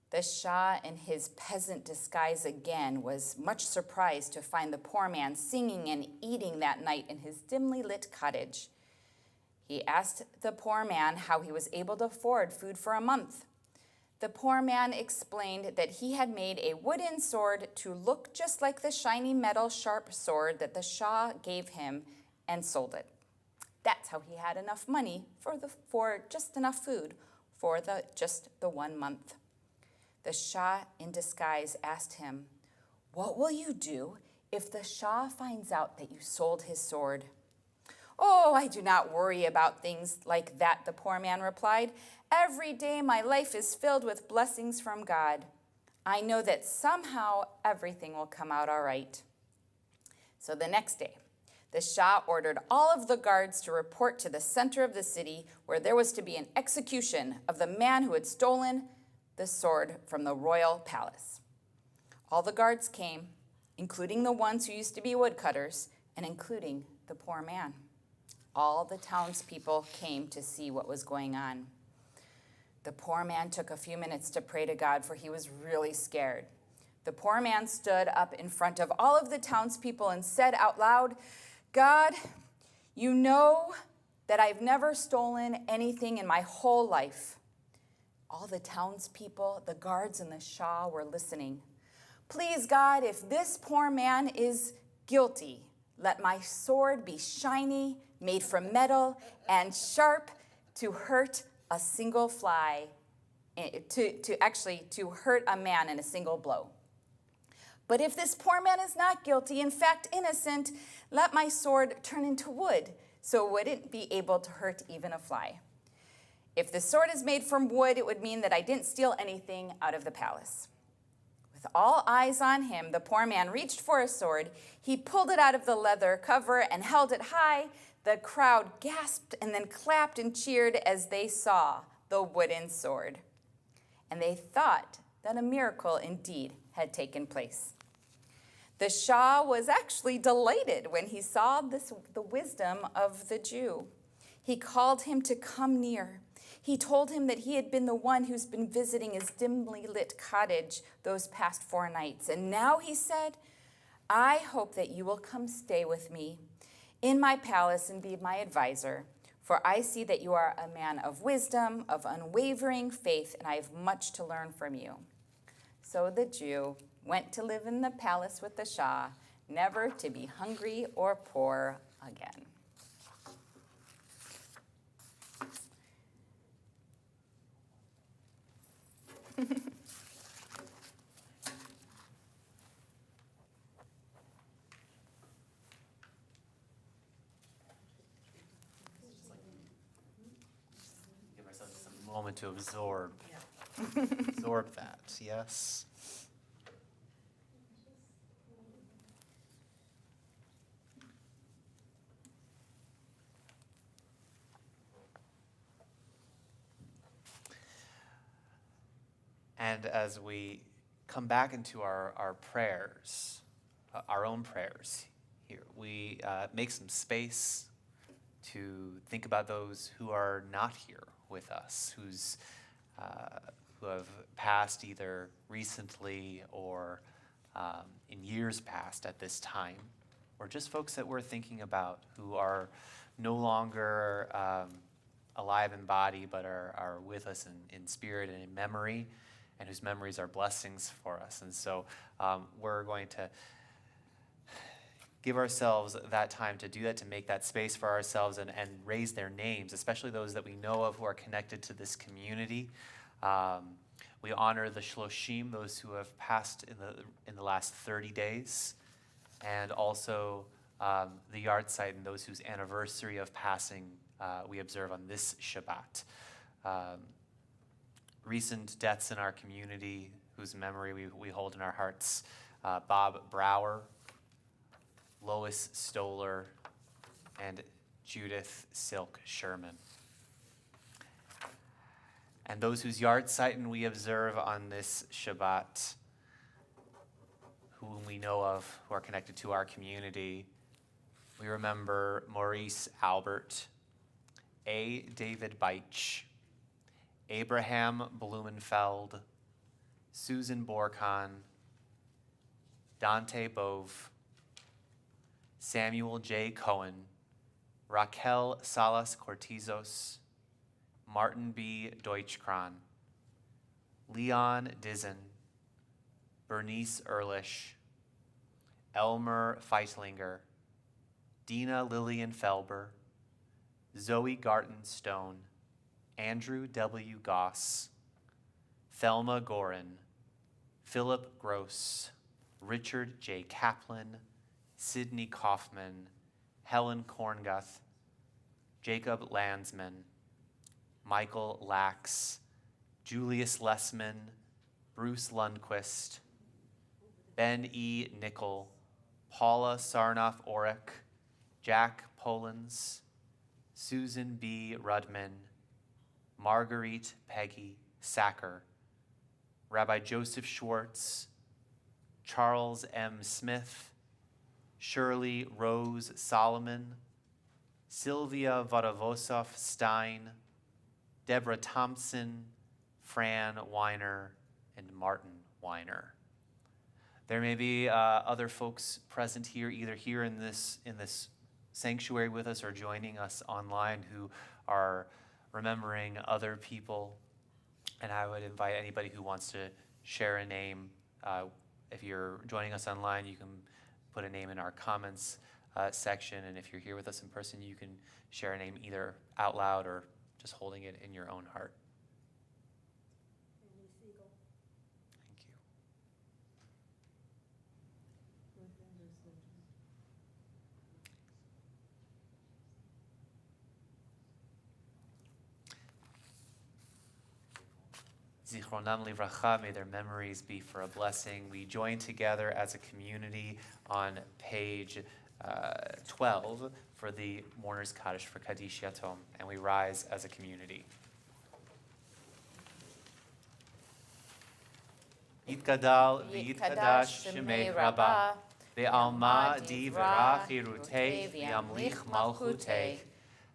The Shah, in his peasant disguise again, was much surprised to find the poor man singing and eating that night in his dimly lit cottage. He asked the poor man how he was able to afford food for a month. The poor man explained that he had made a wooden sword to look just like the shiny metal sharp sword that the Shah gave him and sold it. That's how he had enough money for just enough food for just the 1 month. The Shah in disguise asked him, "What will you do if the Shah finds out that you sold his sword?" "Oh, I do not worry about things like that," the poor man replied. "Every day my life is filled with blessings from God. I know that somehow everything will come out all right." So the next day, the Shah ordered all of the guards to report to the center of the city where there was to be an execution of the man who had stolen the sword from the royal palace. All the guards came, including the ones who used to be woodcutters, and including the poor man. All the townspeople came to see what was going on. The poor man took a few minutes to pray to God, for he was really scared. The poor man stood up in front of all of the townspeople and said out loud, "God, you know that I've never stolen anything in my whole life." All the townspeople, the guards, and the Shah were listening. "Please, God, if this poor man is guilty, let my sword be shiny, made from metal, and sharp to hurt a single fly, to hurt a man in a single blow. But if this poor man is not guilty, in fact innocent, let my sword turn into wood so it wouldn't be able to hurt even a fly. If the sword is made from wood, it would mean that I didn't steal anything out of the palace. With all eyes on him, the poor man reached for a sword. He pulled it out of the leather cover and held it high. The crowd gasped and then clapped and cheered as they saw the wooden sword. And they thought that a miracle indeed had taken place. The Shah was actually delighted when he saw the wisdom of the Jew. He called him to come near. He told him that he had been the one who's been visiting his dimly lit cottage those past 4 nights. And now he said, I hope that you will come stay with me in my palace and be my advisor, for I see that you are a man of wisdom, of unwavering faith, and I have much to learn from you. So the Jew went to live in the palace with the Shah, never to be hungry or poor again. Give ourselves just a moment to absorb that, yes. And as we come back into our prayers, our own prayers here, we make some space to think about those who are not here with us, who have passed either recently or in years past at this time, or just folks that we're thinking about who are no longer alive in body but are with us in spirit and in memory, and whose memories are blessings for us. And so we're going to give ourselves that time to do that, to make that space for ourselves and raise their names, especially those that we know of who are connected to this community. We honor the shloshim, those who have passed in the last 30 days, and also the yahrzeit and those whose anniversary of passing we observe on this Shabbat. Recent deaths in our community whose memory we hold in our hearts: Bob Brower, Lois Stoller, and Judith Silk Sherman. And those whose yahrzeit we observe on this Shabbat, whom we know of, who are connected to our community, we remember Maurice Albert, A. David Vay'chi, Abraham Blumenfeld, Susan Borkan, Dante Bove, Samuel J. Cohen, Raquel Salas Cortizos, Martin B. Deutschkron, Leon Dizen, Bernice Ehrlich, Elmer Feitlinger, Dina Lillian Felber, Zoe Garton Stone, Andrew W. Goss, Thelma Gorin, Philip Gross, Richard J. Kaplan, Sidney Kaufman, Helen Kornguth, Jacob Landsman, Michael Lax, Julius Lessman, Bruce Lundquist, Ben E. Nickel, Paula Sarnoff-Orrick, Jack Polans, Susan B. Rudman, Marguerite Peggy Sacker, Rabbi Joseph Schwartz, Charles M. Smith, Shirley Rose Solomon, Sylvia Vodovosov Stein, Deborah Thompson, Fran Weiner, and Martin Weiner. There may be other folks present here, either here in this sanctuary with us or joining us online, who are remembering other people. And I would invite anybody who wants to share a name. If you're joining us online, you can put a name in our comments section. And if you're here with us in person, you can share a name either out loud or just holding it in your own heart. Thank you. Zichronam livracha, may their memories be for a blessing. We join together as a community on page 12 for the Mourner's Kaddish for Kaddish Yatom, and we rise as a community. Yitgadal v'yitkadash shemei Rabbah, ve'alma di v'rach irutei v'yamlich malchutei,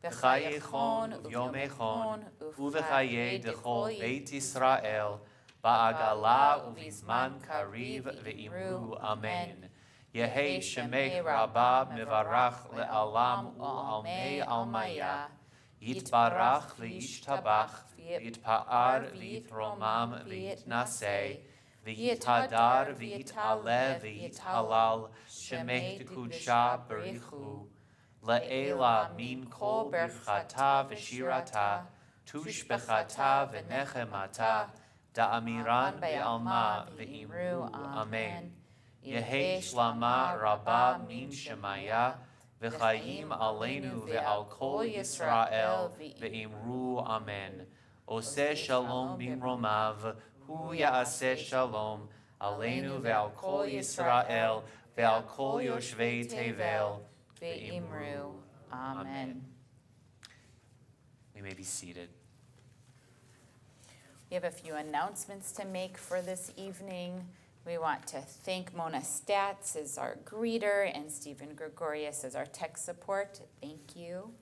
v'chayechon u'vyomechon u'v'chayei dechol Beit Yisrael, ba'agala u'vizman kariv ve'imru amen. Yehei shemei Rabbah mevarach le'alam u'almei almaya, yitbarach v'yishtabach v'yitpa'ar v'yitromam v'yitnasei, v'yithadar v'yit'aleh v'yit'halal shemei t'kudsha berichu, le'ela min kol berchata v'shirata, tushbechata v'nechemata, da'amiran be'alma v'imru amen. Yehei shlama rabbah min shemaya, v'chayim aleinu ve'al kol Yisrael ve'imru amen. Oseh shalom bimromav, hu ya'aseh shalom, aleinu ve'al kol Yisrael ve'al kol yoshvei tevel ve'imru amen. We may be seated. We have a few announcements to make for this evening. We want to thank Mona Statz as our greeter and Stephen Gregorius as our tech support. Thank you.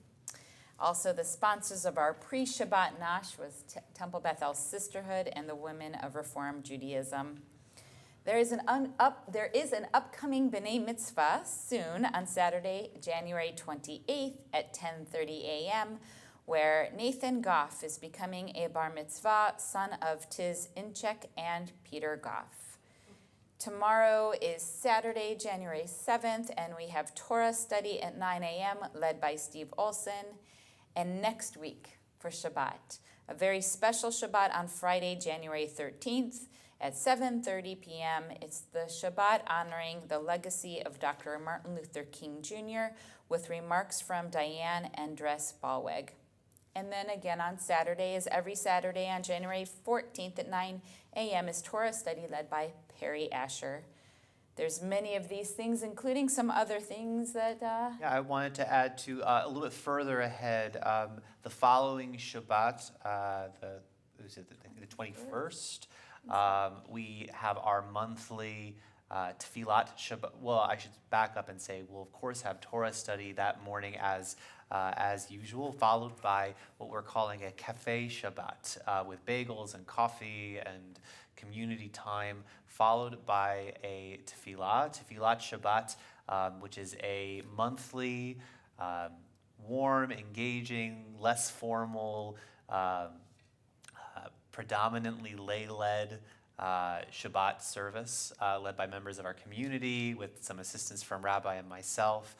Also, the sponsors of our pre-Shabbat Nash was Temple Bethel Sisterhood and the Women of Reform Judaism. There is an upcoming B'nai Mitzvah soon on Saturday, January 28th at 10:30 a.m., where Nathan Goff is becoming a bar mitzvah, son of Tiz Inchek and Peter Goff. Tomorrow is Saturday, January 7th, and we have Torah study at 9 a.m. led by Steve Olson. And next week for Shabbat, a very special Shabbat on Friday, January 13th at 7:30 p.m. It's the Shabbat honoring the legacy of Dr. Martin Luther King Jr. with remarks from Diane Andres Balweg. And then again on Saturday, as every Saturday on January 14th at 9 a.m. is Torah study led by Perry Asher. There's many of these things, including some other things that... Yeah, I wanted to add to a little bit further ahead, the following Shabbat, the 21st, we have our monthly Tefillat Shabbat. Well, I should back up and say we'll of course have Torah study that morning as usual, followed by what we're calling a cafe Shabbat with bagels and coffee and community time, followed by a Tefillat Shabbat, which is a monthly, warm, engaging, less formal, predominantly lay-led Shabbat service led by members of our community with some assistance from Rabbi and myself,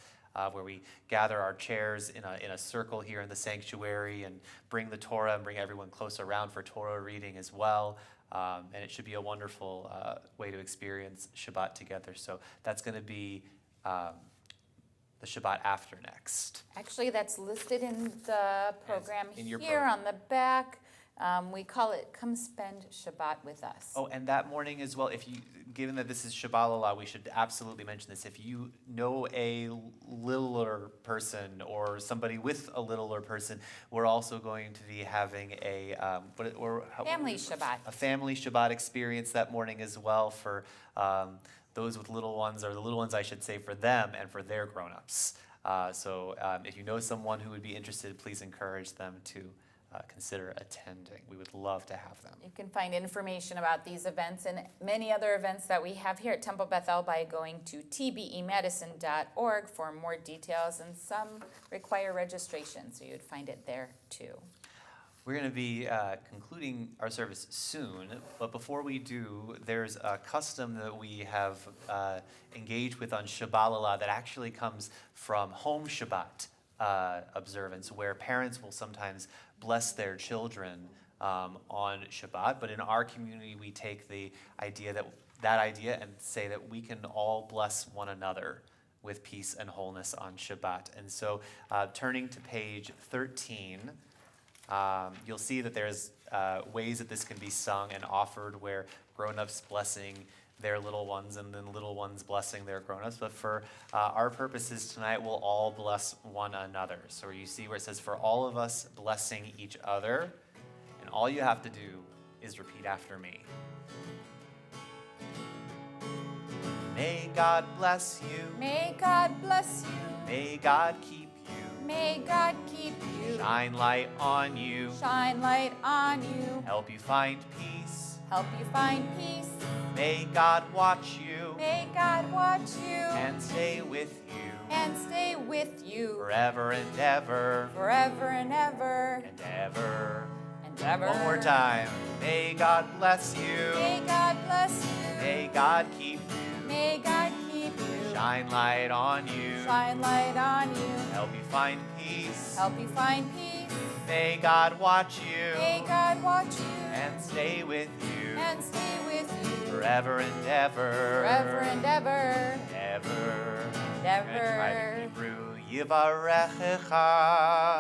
where we gather our chairs in a circle here in the sanctuary and bring the Torah and bring everyone close around for Torah reading as well. And it should be a wonderful way to experience Shabbat together. So that's going to be the Shabbat after next. Actually, that's listed in the program in your here program. on the back. We call it Come Spend Shabbat with Us. Oh, and that morning as well, given that this is Shabbalala, we should absolutely mention this. If you know a littler person or somebody with a littler person, we're also going to be having a Family Shabbat. A family Shabbat experience that morning as well for those with little ones, or the little ones, I should say, for them and for their grown-ups. So if you know someone who would be interested, please encourage them to consider attending. We would love to have them. You can find information about these events and many other events that we have here at Temple Bethel by going to tbemadison.org for more details, and some require registration, so you'd find it there too. We're going to be concluding our service soon, but before we do, there's a custom that we have engaged with on Shabbalala that actually comes from home Shabbat observance, where parents will sometimes bless their children on Shabbat. But in our community, we take the idea that idea and say that we can all bless one another with peace and wholeness on Shabbat. And so turning to page 13, You'll see that there's ways that this can be sung and offered where grown-ups blessing their little ones and then little ones blessing their grown-ups. But for our purposes tonight, we'll all bless one another. So you see where it says, for all of us blessing each other, and all you have to do is repeat after me. May God bless you. May God bless you. May God keep you. May God keep you. Shine light on you. Shine light on you. Help you find peace. Help you find peace. May God watch you. May God watch you. And stay with you. And stay with you. Forever and ever. Forever and ever. And ever. And ever. One more time. May God bless you. May God bless you. May God keep you. May God keep you. Shine light on you. Shine light on you. Help you find peace. Help you find peace. May God watch you. May God watch you. And stay with you. And stay with you. Forever and ever. Forever and ever. Ever. And ever. Try the Hebrew. Yivarechecha.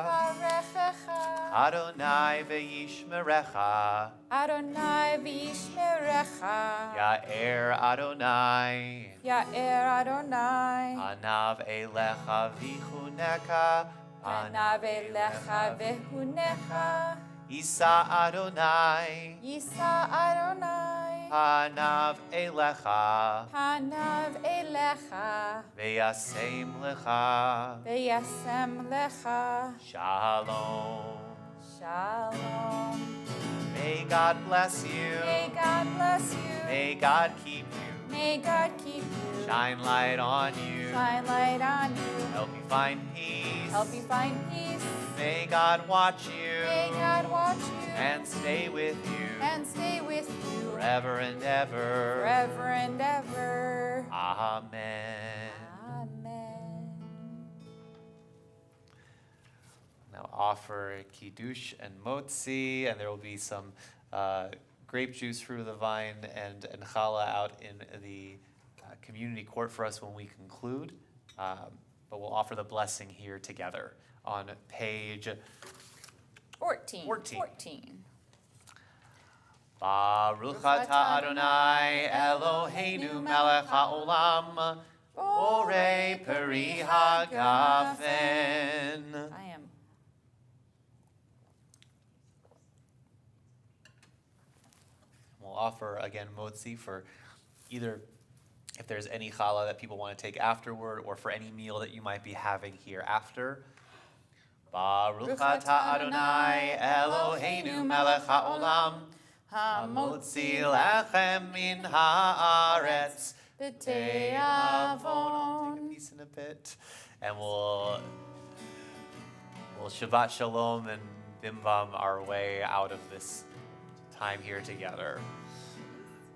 Barechecha. Adonai ve'yishmerecha. Adonai v'yishmerecha. Ya'er Adonai. Ya'er Adonai. Anav elecha v'chuneka. Panav elecha vehunecha. Isa Adonai. Yisa Adonai. Panav elecha. Panav elecha. Ve'yasem lecha. V'yasem lecha. Shalom. Shalom. May God bless you. May God bless you. May God keep you. May God keep you. Shine light on you. Shine light on you. Help you find peace. Help you find peace. May God watch you. May God watch you. And stay with you. And stay with you. Forever and ever. Forever and ever. Amen. Amen. Now offer kiddush and motzi, and there will be some grape juice, fruit of the vine, and challah out in the community court for us when we conclude. But we'll offer the blessing here together on page 14. 14. Baruch atah Adonai Eloheinu melech haolam borei peri hagafen. I am. We'll offer again motzi for either if there's any challah that people want to take afterward or for any meal that you might be having here after. Baruch atah Adonai Eloheinu melech haolam hamotzi lechem min haaretz B'tei avon. Take a avon. piece in a bit, and we'll Shabbat shalom and bim bam our way out of this time here together.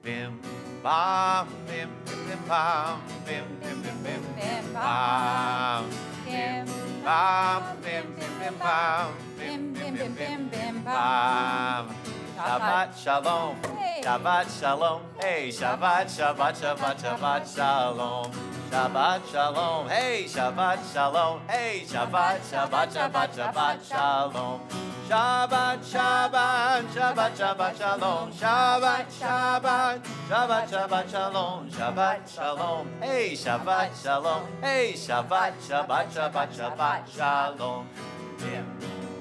Bim bam bim bim bim bam bim bim bim bim Bim bam Bim bam bim bim bim bam Bim bim bim bim bim bam. bam. Shabbat shalom. Hey. Shabbat shalom. Hey, Shabbat, Shabbat, Shabbat, Shabbat shalom. Shabbat shalom. Hey, Shabbat shalom. Hey, Shabbat, Shabbat, Shabbat, Shabbat shalom. Shabbat, Shabbat, Shabbat, Shabbat shalom. Shabbat, Shabbat, Shabbat, Shabbat shalom. Shabbat shalom. Hey, Shabbat shalom. Hey, Shabbat, Shabbat, Shabbat, Shabbat shalom. Bim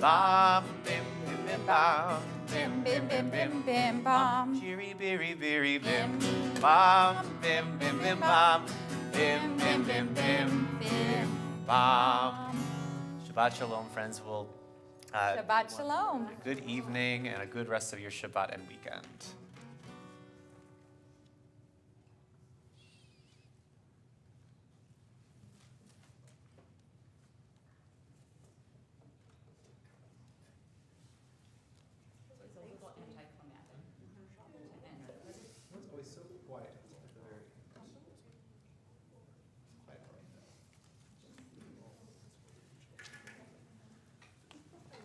bam, bim bim bim bam. Bim bim bim bim bim bam. Chiri biri biri bim bam bim bim bim bam bim bim bim bim bim bam. Shabbat shalom, friends. We'll Shabbat shalom. good evening and a good rest of your Shabbat and weekend.